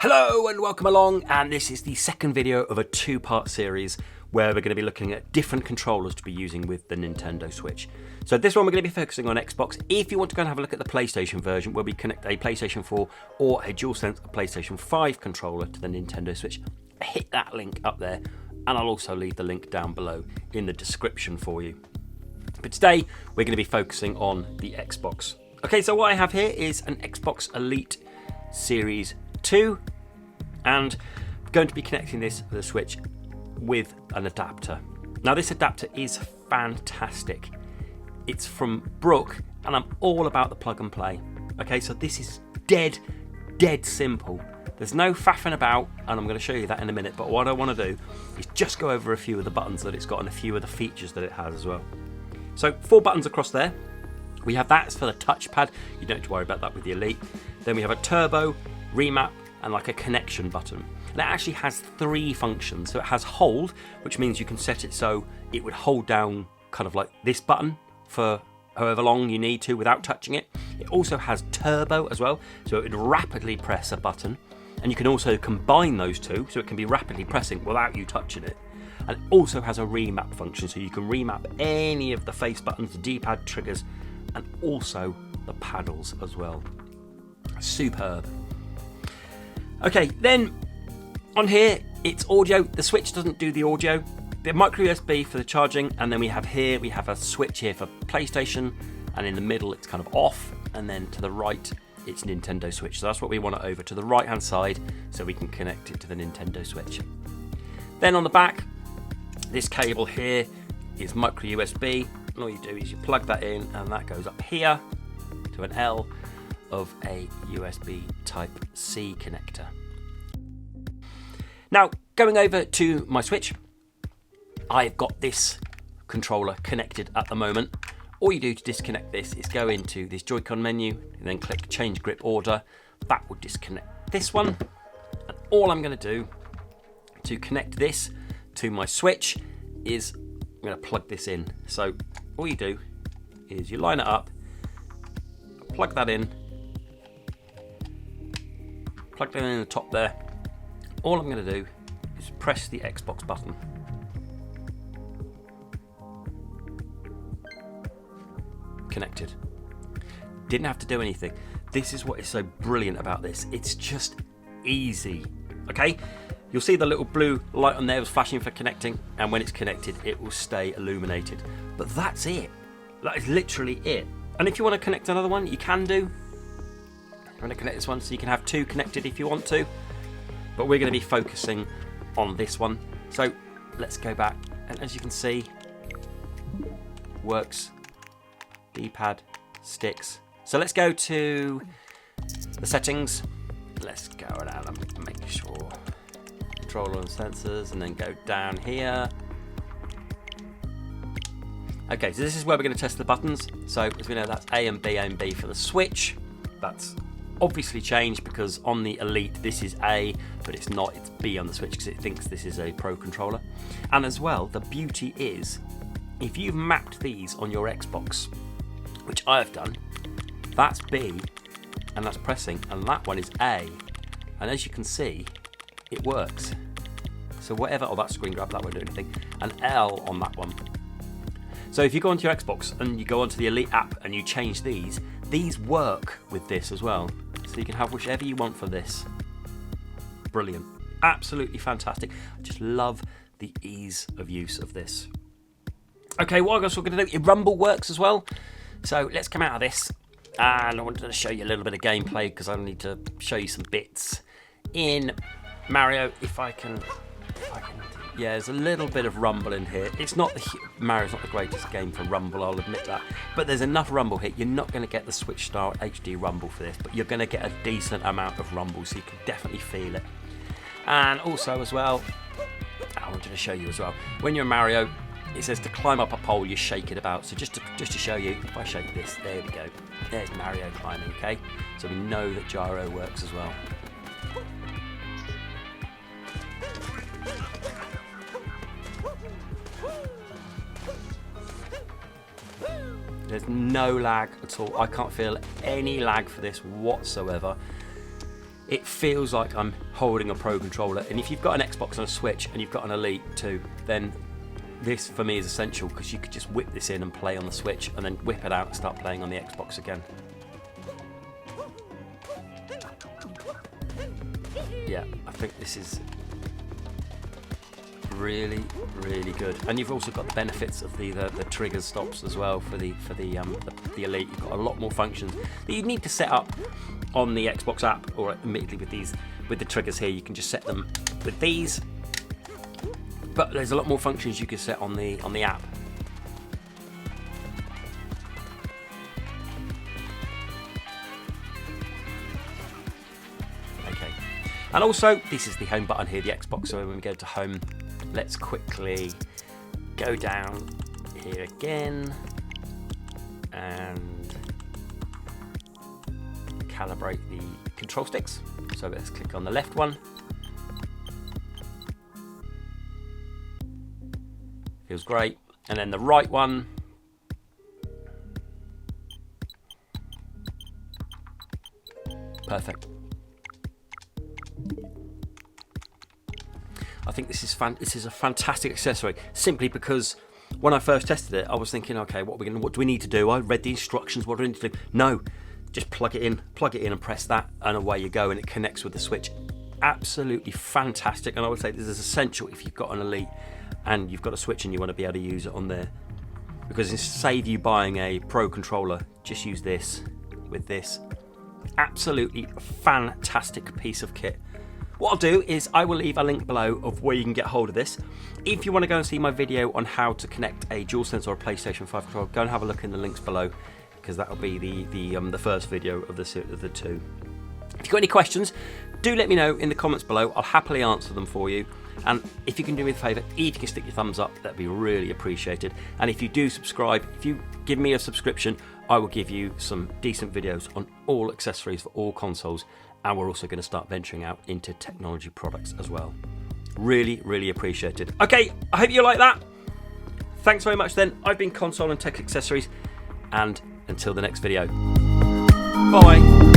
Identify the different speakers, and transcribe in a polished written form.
Speaker 1: Hello and welcome along, and this is the second video of a two-part series where we're going to be looking at different controllers to be using with the Nintendo Switch. So this one we're going to be focusing on Xbox. If you want to go and have a look at the PlayStation version where we connect a PlayStation 4 or a DualSense or PlayStation 5 controller to the Nintendo Switch, hit that link up there, and I'll also leave the link down below in the description for you. But today we're going to be focusing on the Xbox. Okay, so what I have here is an Xbox Elite Series 2, and I'm going to be connecting this to the Switch with an adapter. Now this adapter is fantastic. It's from Brook, and I'm all about the plug and play. Okay, so this is dead simple. There's no faffing about, and I'm going to show you that in a minute, but what I want to do is just go over a few of the buttons that it's got and a few of the features that it has as well. So 4 buttons across there. We have that for the touchpad. You don't have to worry about that with the Elite. Then we have a turbo, remap, and like a connection button. And it actually has 3 functions. So it has hold, which means you can set it so it would hold down kind of like this button for however long you need to without touching it. It also has turbo as well, so it would rapidly press a button. And you can also combine those two, so it can be rapidly pressing without you touching it. And it also has a remap function, so you can remap any of the face buttons, the D-pad, triggers, and also the paddles as well. Superb. Okay, then on here it's audio. The Switch doesn't do the audio. The micro USB for the charging, and then we have a switch here for PlayStation, and in the middle it's kind of off, and then to the right it's Nintendo Switch. So that's what we want it over to the right hand side, so we can connect it to the Nintendo Switch. Then on the back, this cable here is micro USB, and all you do is you plug that in, and that goes up here to an L of a USB type C connector. Now going over to my Switch, I've got this controller connected at the moment. All you do to disconnect this is go into this Joy-Con menu and then click change grip order. That will disconnect this one, and all I'm going to do to connect this to my Switch is I'm going to plug this in. So all you do is you line it up, plug that in the top there. All I'm going to do is press the Xbox button. Connected. Didn't have to do anything. This is what is so brilliant about this. It's just easy. Okay? You'll see the little blue light on there was flashing for connecting, and when it's connected it will stay illuminated. But that's it. That is literally it. And if you want to connect another one, you can do. I'm going to connect this one so you can have 2 connected if you want to, but we're going to be focusing on this one. So let's go back, and as you can see, works, D-pad, sticks. So let's go to the settings. Let's go around and make sure controller and sensors, and then go down here. Okay, so this is where we're going to test the buttons. So as we know, that's A and B for the Switch. That's obviously changed because on the Elite this is A, but it's not, it's B on the Switch because it thinks this is a Pro controller. And as well, the beauty is, if you've mapped these on your Xbox, which I have done, that's B and that's pressing, and that one is A, and as you can see it works. So whatever, oh, that screen grab, that won't do anything, and L on that one. So if you go onto your Xbox and you go onto the Elite app and you change these work with this as well. So you can have whichever you want for this. Brilliant. Absolutely fantastic. I just love the ease of use of this. Okay, what else we're going to do? Rumble works as well. So let's come out of this. And I wanted to show you a little bit of gameplay because I need to show you some bits. In Mario, if I can, yeah, there's a little bit of rumble in here. It's not Mario's not the greatest game for rumble, I'll admit that. But there's enough rumble here. You're not going to get the Switch style HD rumble for this, but you're going to get a decent amount of rumble, so you can definitely feel it. And also as well, I wanted to show you as well, when you're in Mario, it says to climb up a pole, you shake it about. So just to show you, if I shake this, there we go. There's Mario climbing, okay? So we know that gyro works as well. There's no lag at all. I can't feel any lag for this whatsoever. It feels like I'm holding a Pro controller. And if you've got an Xbox and a Switch and you've got an Elite too, then this for me is essential, because you could just whip this in and play on the Switch and then whip it out and start playing on the Xbox again. Yeah, I think this is really, really good. And you've also got the benefits of the trigger stops as well for the Elite. You've got a lot more functions that you need to set up on the Xbox app, or immediately with the triggers here. You can just set them with these, but there's a lot more functions you can set on the app. Okay, and also this is the home button here, the Xbox. So when we go to home, let's quickly go down here again and calibrate the control sticks. So let's click on the left one. Feels great. And then the right one. Perfect. I think this is a fantastic accessory, simply because when I first tested it, I was thinking, okay, what do we need to do? I read the instructions. What do we need to do? No, just plug it in and press that, and away you go, and it connects with the Switch. Absolutely fantastic. And I would say this is essential if you've got an Elite and you've got a Switch and you want to be able to use it on there, because instead of you buying a Pro controller, just use this with this. Absolutely fantastic piece of kit. What I'll do is I will leave a link below of where you can get hold of this. If you want to go and see my video on how to connect a DualSense or a PlayStation 5 controller, go and have a look in the links below, because that will be the first video of the two. If you've got any questions, do let me know in the comments below. I'll happily answer them for you. And if you can do me a favour, if you can stick your thumbs up, that'd be really appreciated. And if you do subscribe, if you give me a subscription, I will give you some decent videos on all accessories for all consoles. And we're also going to start venturing out into technology products as well. Really, really appreciated. Okay, I hope you like that. Thanks very much then. I've been Console and Tech Accessories, and until the next video. Bye.